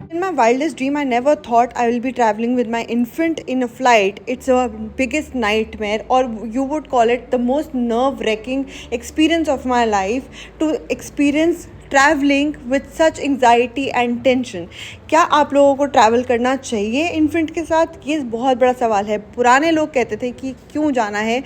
In my wildest dream, I never thought I will be traveling with my infant in a flight. It's a biggest nightmare, or you would call it the most nerve-wracking experience of my life, to experience travelling with such anxiety and tension. क्या आप लोगों को travel करना चाहिए infant के साथ? ये बहुत बड़ा सवाल है। पुराने लोग कहते थे कि क्यों जाना है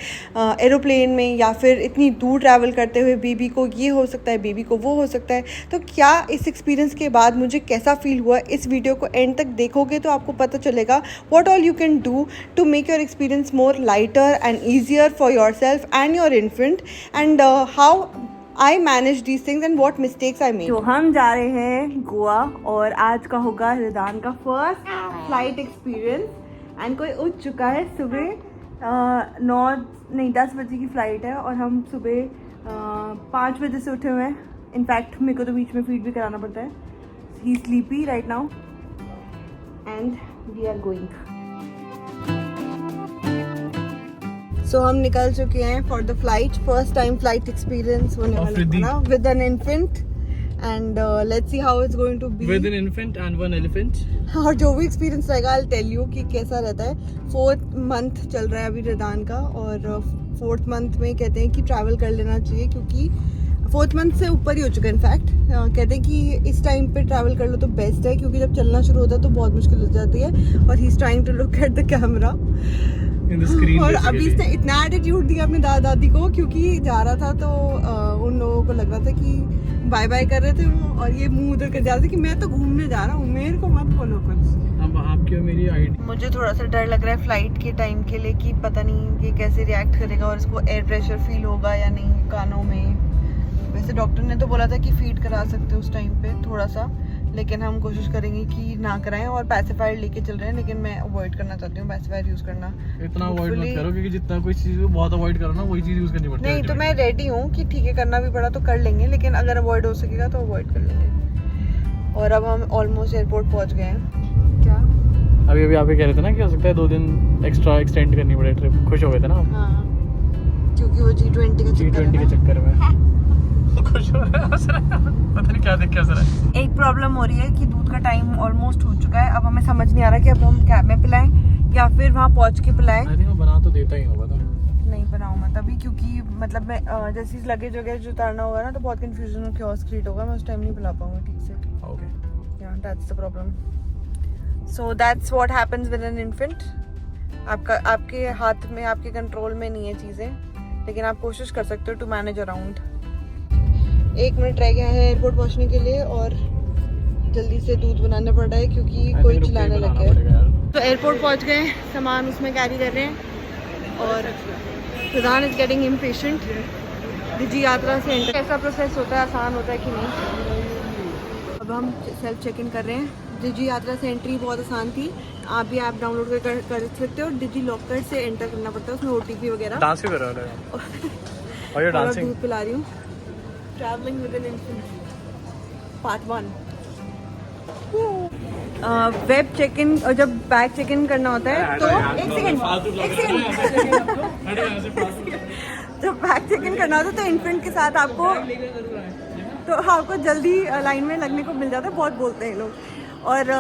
एरोप्लेन में, या फिर इतनी दूर ट्रैवल करते हुए बेबी को ये हो सकता है, बेबी को वो हो सकता है। तो क्या इस एक्सपीरियंस के बाद मुझे कैसा फील हुआ, इस वीडियो को एंड तक देखोगे तो आपको पता चलेगा what all you can do to make your experience more lighter and easier for yourself and your infant, and how I manage these things and what mistakes I made. तो हम जा रहे हैं गोवा और आज का होगा रिदान का फर्स्ट फ्लाइट एक्सपीरियंस। एंड कोई उठ चुका है, सुबह 10 बजे की फ़्लाइट है और हम सुबह 5 बजे से उठे हुए हैं। इनफैक्ट मेरे को तो बीच में फीड भी कराना पड़ता है। He sleepy right now and we are going. So हम निकल चुके हैं for the flight. First time flight experience होने वाला है with an infant, and let's see how it's going to be with an infant and one elephant. और जो भी एक्सपीरियंस रहेगा आई टेल यू कि कैसा रहता है। 4th मंथ चल रहा है अभी रिदान का, और 4th मंथ में कहते हैं कि ट्रैवल कर लेना चाहिए, क्योंकि 4th मंथ से ऊपर ही हो चुका है। इनफैक्ट कहते हैं कि इस टाइम पे ट्रैवल कर लो तो बेस्ट है, क्योंकि जब चलना शुरू होता है तो बहुत मुश्किल हो जाती है। और he is trying to look at the camera. और अभी इसने इतना एटीट्यूड दिया अपने दादा दादी को, क्योंकि जा रहा था तो उन लोगों को लग रहा था कि बाय बाय कर रहे थे वो, और ये मुंह उधर कर जा रहे थे कि मैं तो घूमने जा रहा हूँ, मेरे को मत बोलो कुछ। अब आपकी और मेरी आईडी। मुझे थोड़ा सा डर लग रहा है फ्लाइट के टाइम के लिए कि पता नहीं ये कैसे रिएक्ट करेगा और इसको एयर प्रेशर फील होगा या नहीं कानों में। वैसे डॉक्टर ने तो बोला था कि फीड करा सकते हो उस टाइम पे थोड़ा सा, लेकिन हम कोशिश करेंगे कि ना कराएं। और पैसिफायर लेके चल रहे हैं, लेकिन मैं अवॉइड करना चाहती हूँ पैसिफायर यूज करना। इतना अवॉइड मत करो, क्योंकि जितना कोई चीज को बहुत अवॉइड करो ना, वही चीज यूज करनी पड़ती है। नहीं तो मैं रेडी हूँ कि ठीक है, करना भी पड़ा तो कर लेंगे, लेकिन अगर अवॉइड हो सकेगा तो अवॉइड कर लेंगे। और अब हम ऑलमोस्ट एयरपोर्ट पहुँच गए हैं। क्या अभी आप कह रहे थे ना कि हो सकता है 2 दिन एक्स्ट्रा एक्सटेंड करनी पड़े ट्रिप, खुश हो गए थे ना? हाँ, क्योंकि वो G20 के चक्कर में खुश हो रहा है, पता नहीं क्या देख क्या रहा है। एक प्रॉब्लम हो रही है कि दूध का टाइम ऑलमोस्ट हो चुका है। अब हमें समझ नहीं आ रहा कि अब हम कैब में पिलाएं या फिर वहाँ पहुँच के पिलाएं। आई थिंक वो बना तो देता ही होगा। नहीं बनाऊँ मैं तभी, क्योंकि मतलब मैं जैसे लगेज वगैरह जो उतारना होगा ना तो बहुत कंफ्यूजन और क्योस क्रिएट होगा, मैं उस टाइम नहीं पिला पाऊंगा ठीक से। ओके, या that's the problem. So that's what happens with an infant. आपके हाथ में, आपके कंट्रोल में नहीं है चीज़ें, लेकिन आप कोशिश कर सकते हो टू मैनेज अराउंड। 1 मिनट रह गया है एयरपोर्ट पहुंचने के लिए और जल्दी से दूध बनाना पड़ रहा है क्योंकि कोई चिल्लाने लग गया। तो एयरपोर्ट पहुंच गए, सामान उसमें कैरी कर रहे हैं और रिदान इज गेटिंग इम्पेशेंट। डिजी यात्रा से एंटर कैसा प्रोसेस होता है, आसान होता है कि नहीं? अब हम सेल्फ चेक इन कर रहे हैं। डिजी यात्रा से एंट्री बहुत आसान थी, आप भी ऐप डाउनलोड कर सकते हो। डिजी लॉकर से एंटर करना पड़ता है, उसमें OTP वगैरह। डांस क्यों कर रहे हो? और ये डांसिंग दूध पिला रही हूँ। Travelling with an infant part 1। Web check in, और जब बैग चेक इन करना होता है तो एक सेकेंड जब बैग चेक इन करना होता है तो इन्फेंट के साथ आपको जल्दी लाइन में लगने को मिल जाता है, बहुत बोलते हैं लोग। और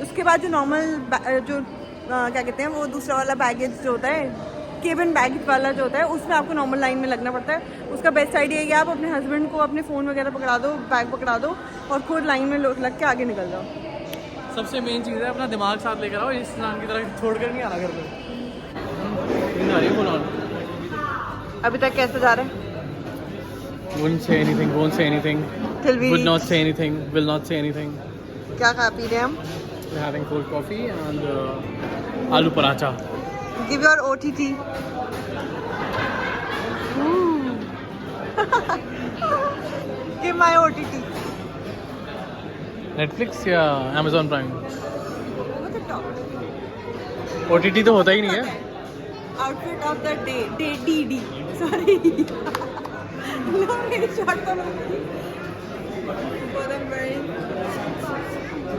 उसके बाद जो नॉर्मल क्या कहते हैं वो दूसरा वाला बैगेज जो होता है, केबिन बैगेज वाला जो होता है, उसमें आपको नॉर्मल लाइन में लगना पड़ता है। उसका बेस्ट आइडिया है कि आप अपने हस्बैंड को अपने फ़ोन वगैरह पकड़ा दो, बैग पकड़ा दो और खुद लाइन में लग के आगे निकल जाओ। सबसे मेन चीज़ है अपना दिमाग साथ लेकर आओ, इस इंसान की तरह छोड़ कर नहीं आना घर पे। अभी तक कैसे जा रहे हैं? Wouldn't say anything, won't say anything, Till we would not say anything, will not say anything. क्या खा पी रहे हैं हम? We're having cold coffee and आलू paratha. Give your OTT. Give my OTT. Netflix या Amazon Prime? Over the top. OTT तो होता ही नहीं है. Outfit of the day, DD. Sorry. No, मेरी शर्ट तो नहीं. What I'm wearing.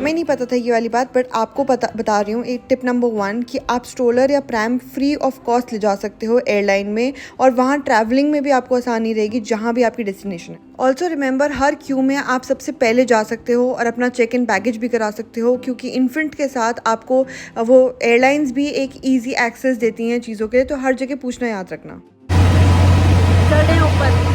हमें नहीं पता था ये वाली बात, बट आपको बता रही हूँ एक टिप नंबर 1 कि आप स्ट्रोलर या प्रैम फ्री ऑफ कॉस्ट ले जा सकते हो एयरलाइन में, और वहाँ ट्रैवलिंग में भी आपको आसानी रहेगी जहाँ भी आपकी डेस्टिनेशन है। ऑल्सो रिमेंबर, हर क्यू में आप सबसे पहले जा सकते हो और अपना चेक इन बैगेज भी करा सकते हो, क्योंकि इन्फेंट के साथ आपको वो एयरलाइंस भी एक ईजी एक्सेस देती हैं चीज़ों के लिए, तो हर जगह पूछना याद रखना। चल रहे हैं ऊपर।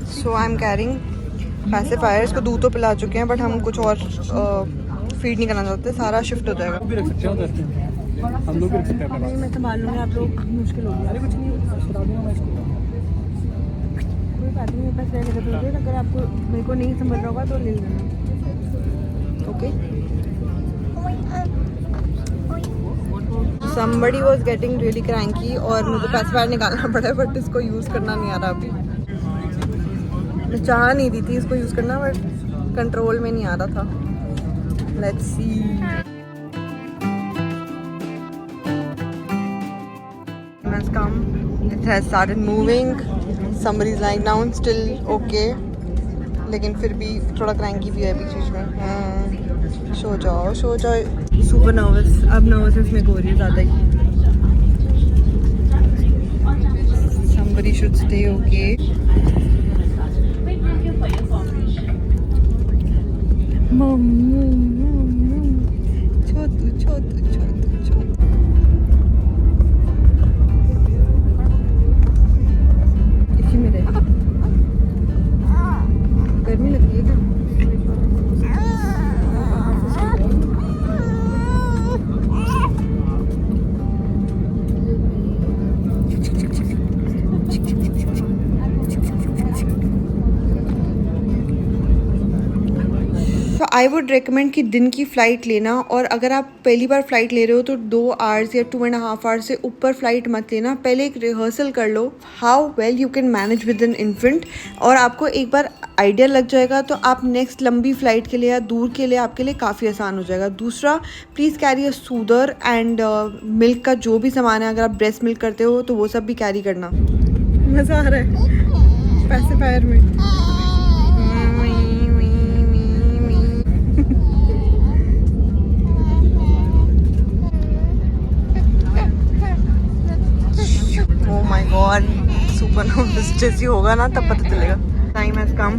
सो आई एम कैरिंग पैसिफायर्स को दूध तो पिला चुके हैं, बट हम कुछ और फीड नहीं करना चाहते, सारा शिफ्ट हो जाएगा। भी रख सकते हैं, हम लोग भी रख सकते हैं। नहीं, मैं संभाल लूँगी, आप लोग मुश्किल हो गया। अरे कुछ नहीं, बता दूंगा मैं इसको। कोई बात नहीं, मेरे पास रहेगा दूध, अगर आपको मेरे को नहीं संभल रहा होगा तो ले लेना। Okay. Somebody was getting really cranky और मुझे पैसिफायर निकालना पड़ा, बट इसको यूज़ करना नहीं आ रहा अभी। मैं चाह नहीं दी थी इसको यूज़ करना, बट कंट्रोल में नहीं आ रहा था। Let's see. Has come. It has started moving. Somebody is lying down, still okay. लेकिन फिर भी थोड़ा क्रैंकी भी है बीच बीच में। सो जाओ सो जाओ। सुपर नर्वस, अब नर्वसनेस में हो रही है ज़्यादा ही। Somebody should stay okay. छोटू छोटू छोटू छोटू। इसी में रहे। गर्मी लग रही है क्या? तो आई वुड रिकमेंड कि दिन की फ़्लाइट लेना, और अगर आप पहली बार फ़्लाइट ले रहे हो तो 2 आवर्स या 2.5 आवर्स से ऊपर फ़्लाइट मत लेना। पहले एक रिहर्सल कर लो how well you can manage with an infant, और आपको एक बार आइडिया लग जाएगा तो आप नेक्स्ट लंबी फ़्लाइट के लिए या दूर के लिए आपके लिए काफ़ी आसान हो जाएगा। दूसरा, please carry a soother and milk का जो भी सामान है, अगर आप ब्रेस्ट मिल्क करते हो तो वो सब भी कैरी करना। मज़ा आ रहा है पैसिफायर में। Oh my God, super nervous जैसी होगा ना तब पता चलेगा। Time has come.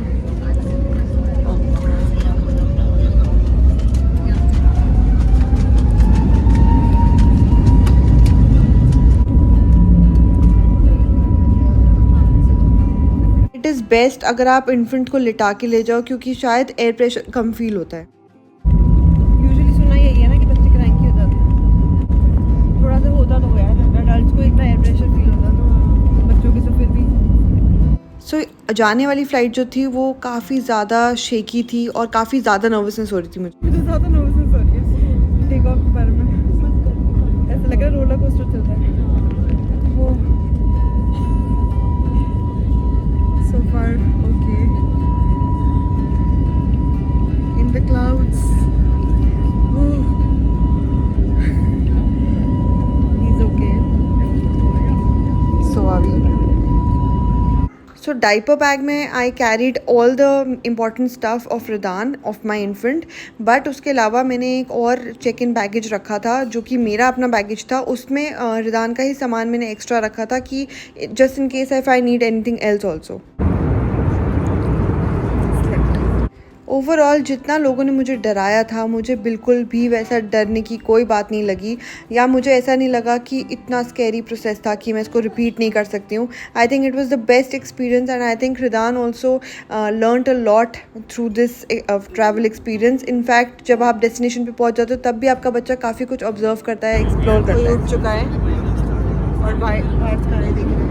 It is best अगर आप इन्फेंट को लिटा के ले जाओ, क्योंकि शायद एयर प्रेशर कम फील होता है। यूजुअली सुना यही है ना कि बच्चे क्रैंकी हो जाते हैं, थोड़ा सा होता तो है, अडल्ट को इतना एयर प्रेशर फील होता तो बच्चों की तो फिर भी। सो जाने वाली फ़्लाइट जो थी वो काफ़ी ज़्यादा शेकी थी और काफ़ी ज़्यादा नर्वसनेस हो रही थी मुझे ज़्यादा नर्वसनेस हो रही है टेक ऑफ के बारे में। ऐसा लग रहा है रोलर कोस्टर चल रहा है वो। So far okay in the clouds. He's okay. So are we. So diaper bag में I carried all the important stuff of Ridan of my infant, but उसके अलावा मैंने एक और चेक इन बैगेज रखा था जो कि मेरा अपना बैगेज था। उसमें रिदान का ही सामान मैंने एक्स्ट्रा रखा था कि just in case if I need anything else also. Overall जितना लोगों ने मुझे डराया था, मुझे बिल्कुल भी वैसा डरने की कोई बात नहीं लगी, या मुझे ऐसा नहीं लगा कि इतना स्कैरी प्रोसेस था कि मैं इसको रिपीट नहीं कर सकती हूँ। I think it was the best experience, and I think Ridaan also learned a lot through this travel experience. In fact जब आप डेस्टिनेशन पे पहुँच जाते हो तब भी आपका बच्चा काफ़ी कुछ ऑब्जर्व करता है, एक्सप्लोर करता है। उठ चुका है और बाहर खाने देख रहे हैं।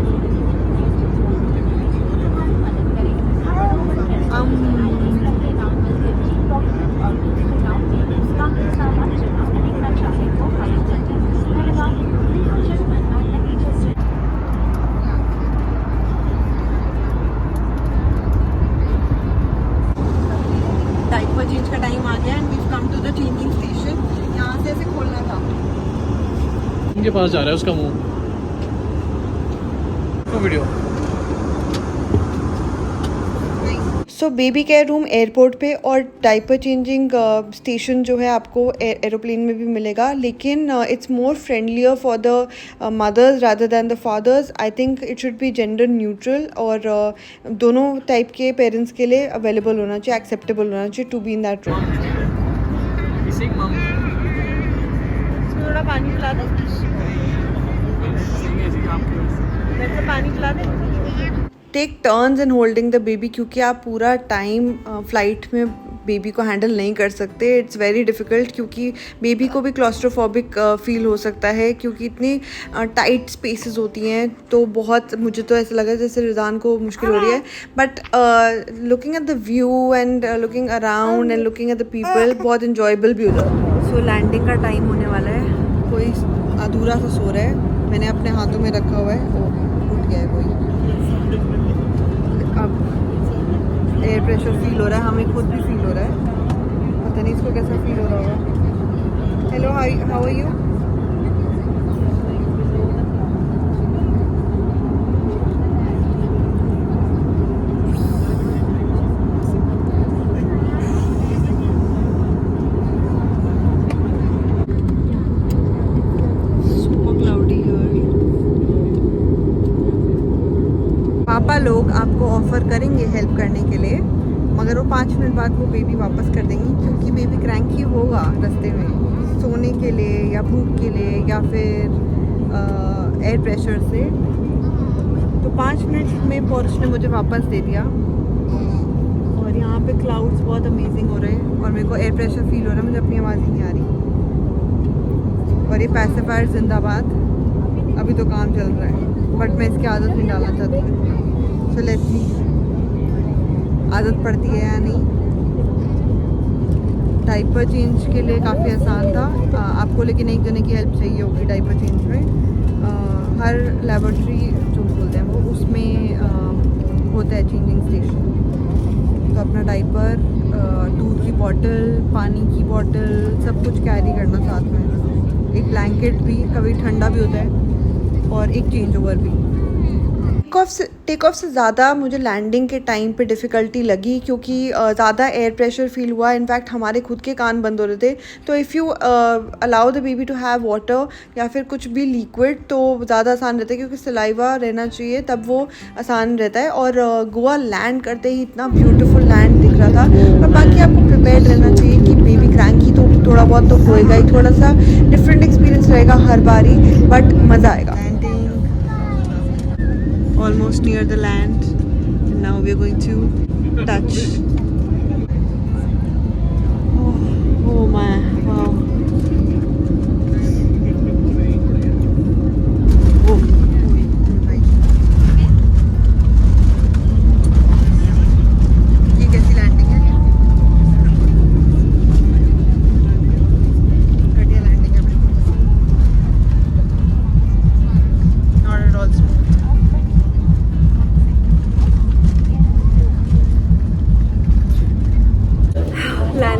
डाइपर चेंज का टाइम आ गया and we come to the changing station. यहाँ से ऐसे खोलना था। उनके पास जा रहा है उसका मुंह। Video so baby care room airport पे और डाइपर चेंजिंग स्टेशन जो है आपको एरोप्लेन में भी मिलेगा, लेकिन it's more friendlier for the mothers rather than the fathers. I think it should be gender neutral और दोनों टाइप के पेरेंट्स के लिए अवेलेबल होना चाहिए, एक्सेप्टेबल होना चाहिए to be in that room. थोड़ा पानी पिला दे, पानी पिला दे। Take turns in holding the baby, क्योंकि आप पूरा टाइम फ्लाइट में बेबी को हैंडल नहीं कर सकते। इट्स वेरी डिफ़िकल्ट, क्योंकि बेबी को भी क्लॉस्ट्रोफोबिक फील हो सकता है, क्योंकि इतनी टाइट स्पेसेस होती हैं। तो बहुत, मुझे तो ऐसा लगा जैसे रिजान को मुश्किल हो रही है, but looking at the view and looking around and looking at the people बहुत इंजॉयबल भी हो जाता है। सो लैंडिंग का टाइम होने वाला है। कोई अधूरा सा सो रहा है, मैंने अपने हाथों में रखा हुआ है, वो उठ गया है कोई। अब एयर प्रेशर फील हो रहा है, हमें खुद भी फील हो रहा है, पता नहीं इसको कैसा फील हो रहा होगा। Hello, how are you? पापा लोग आपको ऑफ़र करेंगे हेल्प करने के लिए, मगर वो 5 मिनट बाद वो बेबी वापस कर देंगी, क्योंकि बेबी क्रैंकी होगा रास्ते में, सोने के लिए या भूख के लिए या फिर एयर प्रेशर से। तो 5 मिनट में पोर्श ने मुझे वापस दे दिया। और यहाँ पे क्लाउड्स बहुत अमेजिंग हो रहे हैं और मेरे को एयर प्रेशर फील हो रहा है, मुझे अपनी आवाज़ ही नहीं आ रही। और ये पैसिफायर जिंदाबाद, अभी तो काम चल रहा है, बट मैं इसकी आदत नहीं डालना चाहती हूँ। सो लेट्स सी आदत पड़ती है या नहीं। डाइपर चेंज के लिए काफ़ी आसान था आपको, लेकिन एक जने की हेल्प चाहिए होगी डाइपर चेंज में। हर लेबोरेटरी जो बोलते हैं वो, उसमें होता है चेंजिंग स्टेशन। तो अपना डाइपर, दूध की बॉटल, पानी की बॉटल, सब कुछ कैरी करना साथ में। एक ब्लैंकेट भी, कभी ठंडा भी होता है, और एक चेंज ओवर भी। टेक ऑफ से ज़्यादा मुझे लैंडिंग के टाइम पे डिफ़िकल्टी लगी, क्योंकि ज़्यादा एयर प्रेशर फील हुआ। इनफैक्ट हमारे खुद के कान बंद हो रहे थे। तो if you allow the baby to have water या फिर कुछ भी लिक्विड, तो ज़्यादा आसान रहता है, क्योंकि सलाइवा रहना चाहिए, तब वो आसान रहता है। और गोवा लैंड करते ही इतना ब्यूटीफुल लैंड दिख रहा था। पर बाकी आपको प्रिपेयर्ड रहना चाहिए कि बेबी क्रैंकी तो थोड़ा बहुत तो होएगा ही, थोड़ा सा डिफरेंट एक्सपीरियंस रहेगा हर बारी, बट मज़ा आएगा। Almost near the land, and now we are going to touch. Oh my, wow. Oh, right. ये कैसी लैंडिंग है? घटिया लैंडिंग है, not at all smooth.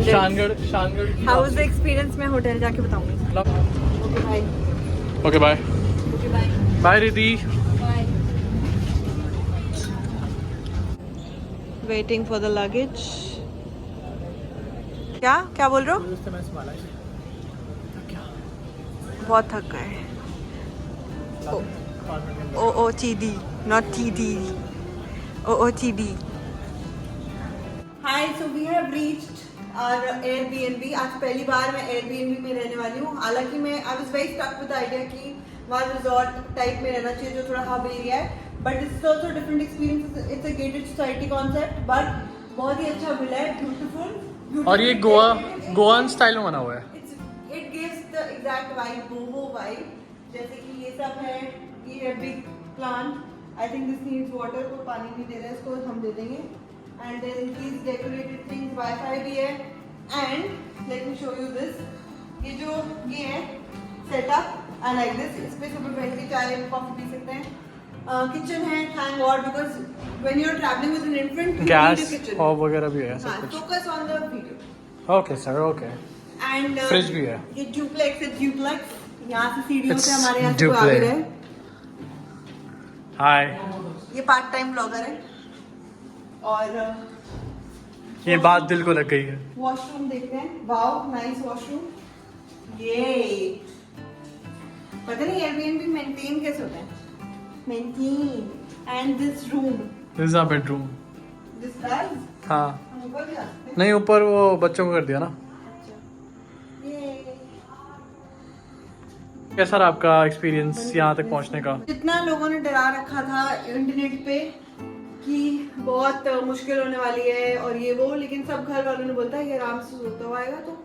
Shangarh how was the experience? मैं होटल जाके बताऊंगी। Okay bye. Okay bye. Okay bye. Bye Riddhi. Bye. Waiting for the luggage. क्या बोल रहे हो? बहुत थक गए। O T not T O T. Hi, so we have reached our Airbnb. आज पहली बार मैं एयरबीएनबी में रहने वाली हूँ। हालांकि मैं I was very stuck with the idea कि वहाँ रिजॉर्ट टाइप में रहना चाहिए, जो थोड़ा हब एरिया है, but it's also different experience. It's a gated society concept, but बहुत ही अच्छा मिला है, ब्यूटीफुल। और ये गोवन स्टाइल में बना हुआ है। It gives the exact vibe, बोहो vibe. जैसे कि ये सब है, ये है big plant. I think this needs water, को पानी नहीं दे रहा है, इसको हम दे देंगे। And there is these decorated things, Wi-Fi भी है, and let me show you this. ये है setup, I like this. इस पे सुबह बैठ के चाय कॉफी पी सकते हैं। किचन है, thank God, because when you're traveling with an infant, you need a kitchen. Gas और वगैरह भी है सब कुछ। Focus on the video. Okay sir, okay. And fridge भी है। ये duplex है, duplex यहाँ से सीढ़ियों से It's हमारे यहाँ से कोई Dupleix. आगे रहे। हाय, ये पार्ट टाइम ब्लॉगर है और ये बात दिल को लग गई है। वॉशरूम देखते हैं। Wow nice washroom. ये पता नहीं एयरबीएनबी मेंटेन कैसे होता है। Maintain and this room this is our bedroom. This does हाँ, हम ऊपर भी जा सकते हैं। नहीं ऊपर वो बच्चों को कर दिया ना। अच्छा ये कैसा रहा आपका एक्सपीरियंस यहाँ तक पहुँचने का? जितना लोगों ने डरा रखा था इंटरनेट पे कि बहुत मुश्किल होने वाली है और ये वो, लेकिन सब घर वालों ने बोलता है कि आराम से सोता हुआ आएगा। तो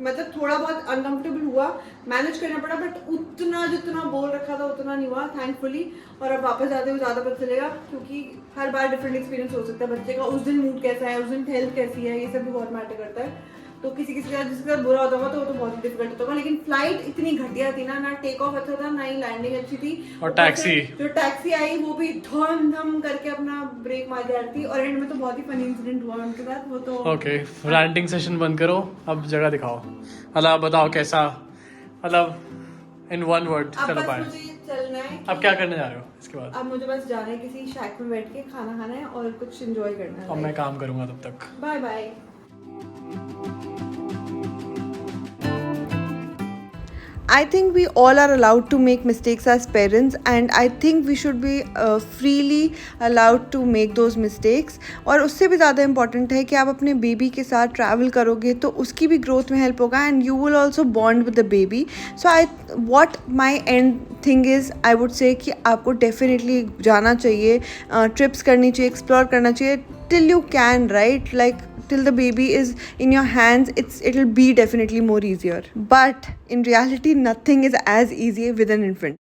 मतलब थोड़ा बहुत अनकंफर्टेबल हुआ, मैनेज करना पड़ा, बट उतना जितना बोल रखा था उतना नहीं हुआ थैंकफुली। और अब वापस जाते हुए ज़्यादा पता चलेगा क्योंकि हर बार डिफरेंट एक्सपीरियंस हो सकता है बच्चे का। उस दिन मूड कैसा है, उस दिन हेल्थ कैसी है, ये सब भी बहुत मैटर करता है। तो किसी किसी का जिसका बुरा होता होगा तो वो तो बहुत डिफिकल्ट होता होगा। लेकिन फ्लाइट इतनी घटिया थी ना टेक ऑफ अच्छा था ना ही लैंडिंग अच्छी थी। और टैक्सी जो टैक्सी आई वो भी धम धम करके अपना ब्रेक मार जा रही थी। और एंड में तो बहुत ही फनी इंसिडेंट हुआ उनके साथ। वो तो ओके, रैंटिंग सेशन बंद करो, अब जगह दिखाओ। मतलब बताओ कैसा, मतलब इन वन वर्ड। अब चलो बस बाय। मुझे चलना है। अब क्या करने जा रहे हो इसके बाद? अब मुझे बस जाना है किसी शैक में बैठ के खाना खाना है और कुछ एंजॉय करना है। अब मैं काम करूंगा तब तक। Bye bye. I think we all are allowed to make mistakes as parents, and I think we should be freely allowed to make those mistakes. और उससे भी ज़्यादा important है कि आप अपने बेबी के साथ ट्रैवल करोगे तो उसकी भी ग्रोथ में हेल्प होगा and you will also bond with the baby. So what my end thing is, I would say कि आपको definitely जाना चाहिए, trips करनी चाहिए, explore करना चाहिए till you can, right? Like till the baby is in your hands, it'll be definitely more easier. But in reality, nothing is as easy with an infant.